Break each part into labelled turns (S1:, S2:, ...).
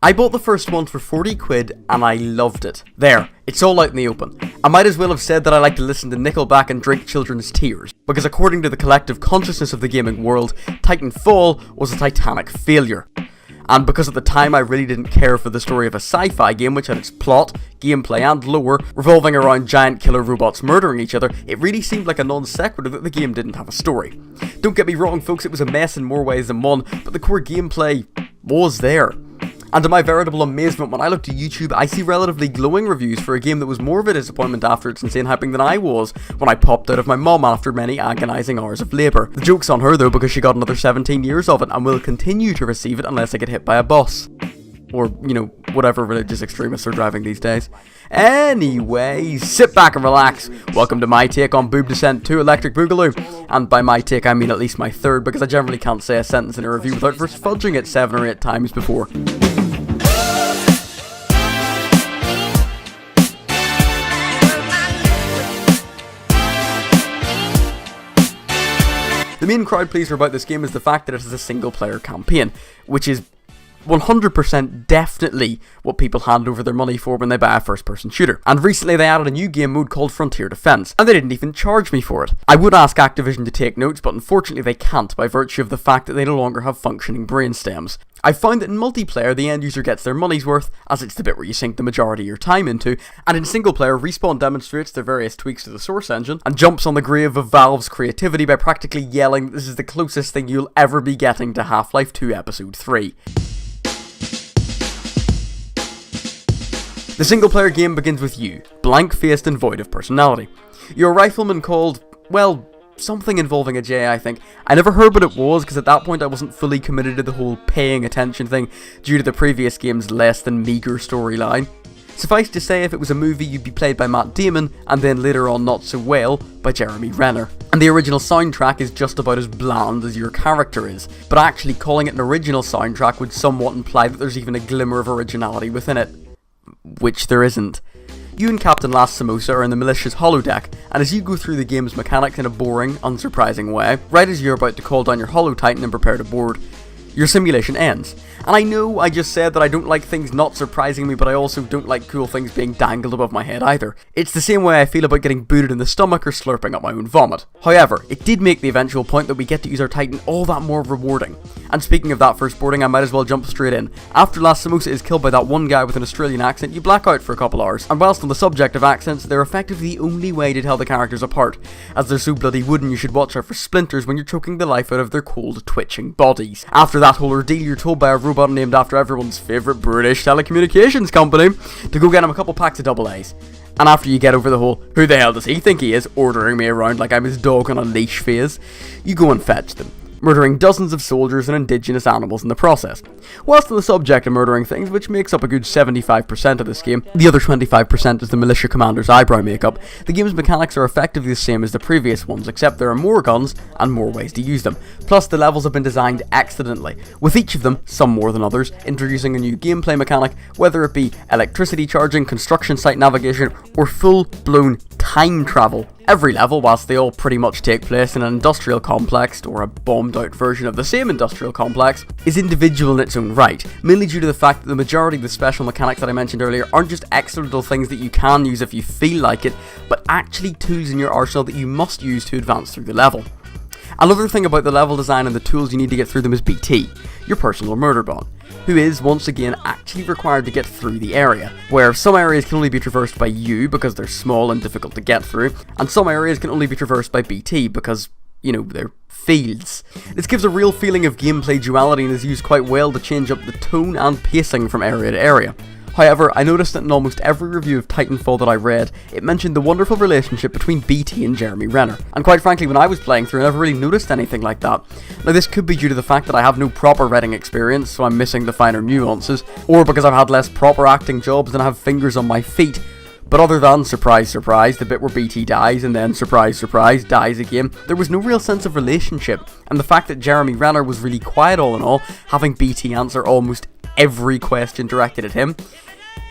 S1: I bought the first one for 40 quid and I loved it. There, it's all out in the open. I might as well have said that I like to listen to Nickelback and drink children's tears, because according to the collective consciousness of the gaming world, Titanfall was a titanic failure. And because at the time I really didn't care for the story of a sci-fi game which had its plot, gameplay and lore revolving around giant killer robots murdering each other, it really seemed like a non sequitur that the game didn't have a story. Don't get me wrong folks, it was a mess in more ways than one, but the core gameplay was there. And to my veritable amazement, when I look to YouTube, I see relatively glowing reviews for a game that was more of a disappointment after its insane hyping than I was when I popped out of my mum after many agonising hours of labour. The joke's on her though, because she got another 17 years of it and will continue to receive it unless I get hit by a bus. Or, you know, whatever religious extremists are driving these days. Anyway, sit back and relax. Welcome to my take on Boob Descent 2 Electric Boogaloo. And by my take I mean at least my third, because I generally can't say a sentence in a review without first fudging it 7 or 8 times before. The main crowd pleaser about this game is the fact that it has a single player campaign, which is 100% definitely what people hand over their money for when they buy a first person shooter. And recently they added a new game mode called Frontier Defense, and they didn't even charge me for it. I would ask Activision to take notes, but unfortunately they can't by virtue of the fact that they no longer have functioning brain stems. I've found that in multiplayer the end user gets their money's worth, as it's the bit where you sink the majority of your time into, and in single player Respawn demonstrates their various tweaks to the source engine, and jumps on the grave of Valve's creativity by practically yelling that this is the closest thing you'll ever be getting to Half-Life 2 Episode 3. The single player game begins with you, blank-faced and void of personality. You're a rifleman called, well, something involving a J, I think. I never heard what it was, because at that point I wasn't fully committed to the whole paying attention thing due to the previous game's less than meagre storyline. Suffice to say, if it was a movie, you'd be played by Matt Damon, and then later on not so well, by Jeremy Renner. And the original soundtrack is just about as bland as your character is, but actually calling it an original soundtrack would somewhat imply that there's even a glimmer of originality within it. Which there isn't. You and Captain Last Samosa are in the militia's holodeck, and as you go through the game's mechanics in a boring, unsurprising way, right as you're about to call down your Holo Titan and prepare to board, your simulation ends. And I know I just said that I don't like things not surprising me, but I also don't like cool things being dangled above my head either. It's the same way I feel about getting booted in the stomach or slurping up my own vomit. However, it did make the eventual point that we get to use our Titan all that more rewarding. And speaking of that first boarding, I might as well jump straight in. After Last Samosa is killed by that one guy with an Australian accent, you black out for a couple hours. And whilst on the subject of accents, they're effectively the only way to tell the characters apart, as they're so bloody wooden you should watch out for splinters when you're choking the life out of their cold, twitching bodies. After that whole ordeal, you're told by a robot named after everyone's favourite British telecommunications company to go get him a couple packs of double A's. And after you get over the whole "who the hell does he think he is" ordering me around like I'm his dog on a leash phase, you go and fetch them, murdering dozens of soldiers and indigenous animals in the process. Whilst on the subject of murdering things, which makes up a good 75% of this game, the other 25% is the militia commander's eyebrow makeup. The game's mechanics are effectively the same as the previous ones, except there are more guns and more ways to use them. Plus the levels have been designed excellently, with each of them, some more than others, introducing a new gameplay mechanic, whether it be electricity charging, construction site navigation, or full-blown time travel. Every level, whilst they all pretty much take place in an industrial complex, or a bombed out version of the same industrial complex, is individual in its own right, mainly due to the fact that the majority of the special mechanics that I mentioned earlier aren't just extra little things that you can use if you feel like it, but actually tools in your arsenal that you must use to advance through the level. Another thing about the level design and the tools you need to get through them is BT, your personal murder bot, who is, once again, actually required to get through the area, where some areas can only be traversed by you because they're small and difficult to get through, and some areas can only be traversed by BT because, you know, they're fields. This gives a real feeling of gameplay duality and is used quite well to change up the tone and pacing from area to area. However, I noticed that in almost every review of Titanfall that I read, it mentioned the wonderful relationship between BT and Jeremy Renner. And quite frankly, when I was playing through, I never really noticed anything like that. Now this could be due to the fact that I have no proper writing experience, so I'm missing the finer nuances, or because I've had less proper acting jobs than I have fingers on my feet. But other than, surprise surprise, the bit where BT dies and then, surprise surprise, dies again, there was no real sense of relationship, and the fact that Jeremy Renner was really quiet all in all, having BT answer almost every question directed at him,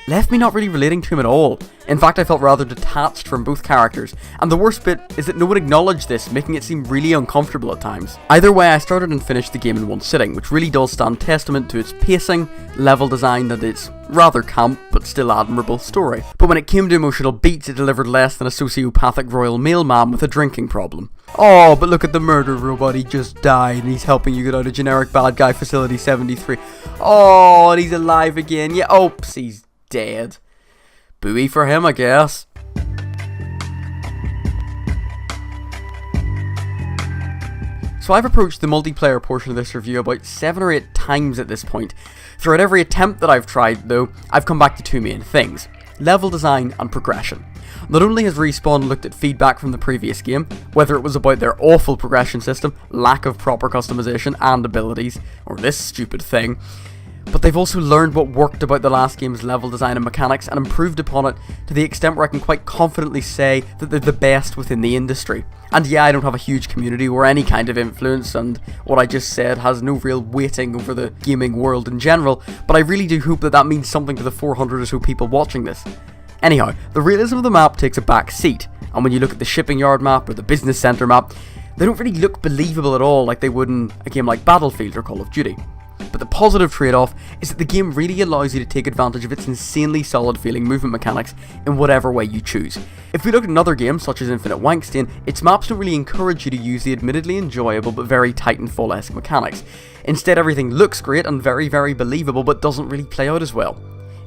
S1: left me not really relating to him at all. In fact, I felt rather detached from both characters, and the worst bit is that no one acknowledged this, making it seem really uncomfortable at times. Either way, I started and finished the game in one sitting, which really does stand testament to its pacing, level design, and its rather camp, but still admirable story. But when it came to emotional beats, it delivered less than a sociopathic Royal Mailman with a drinking problem. Oh, but look at the murder robot, he just died, and he's helping you get out of generic bad guy facility 73. Oh, and he's alive again. Yeah, oops, he's dead. Booey for him, I guess. So I've approached the multiplayer portion of this review about 7 or 8 times at this point. Throughout every attempt that I've tried, though, I've come back to 2 main things: level design and progression. Not only has Respawn looked at feedback from the previous game, whether it was about their awful progression system, lack of proper customization and abilities, or this stupid thing, but they've also learned what worked about the last game's level design and mechanics and improved upon it to the extent where I can quite confidently say that they're the best within the industry. And yeah, I don't have a huge community or any kind of influence, and what I just said has no real weighting over the gaming world in general, but I really do hope that that means something to the 400 or so people watching this. Anyhow, the realism of the map takes a back seat, and when you look at the shipping yard map or the business centre map, they don't really look believable at all like they would in a game like Battlefield or Call of Duty. But the positive trade-off is that the game really allows you to take advantage of its insanely solid feeling movement mechanics in whatever way you choose. If we look at another game such as Infinite Wankstain, its maps don't really encourage you to use the admittedly enjoyable but very Titanfall-esque mechanics. Instead, everything looks great and very, very believable but doesn't really play out as well.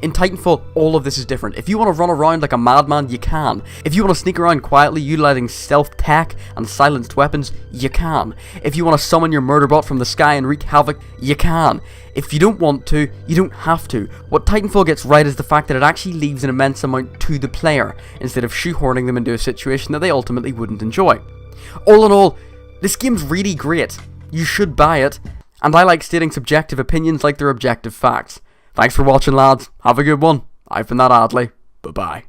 S1: In Titanfall, all of this is different. If you want to run around like a madman, you can. If you want to sneak around quietly utilizing stealth tech and silenced weapons, you can. If you want to summon your murderbot from the sky and wreak havoc, you can. If you don't want to, you don't have to. What Titanfall gets right is the fact that it actually leaves an immense amount to the player, instead of shoehorning them into a situation that they ultimately wouldn't enjoy. All in all, this game's really great. You should buy it, and I like stating subjective opinions like they're objective facts. Thanks for watching, lads. Have a good one. I've been that Adly. Bye-bye.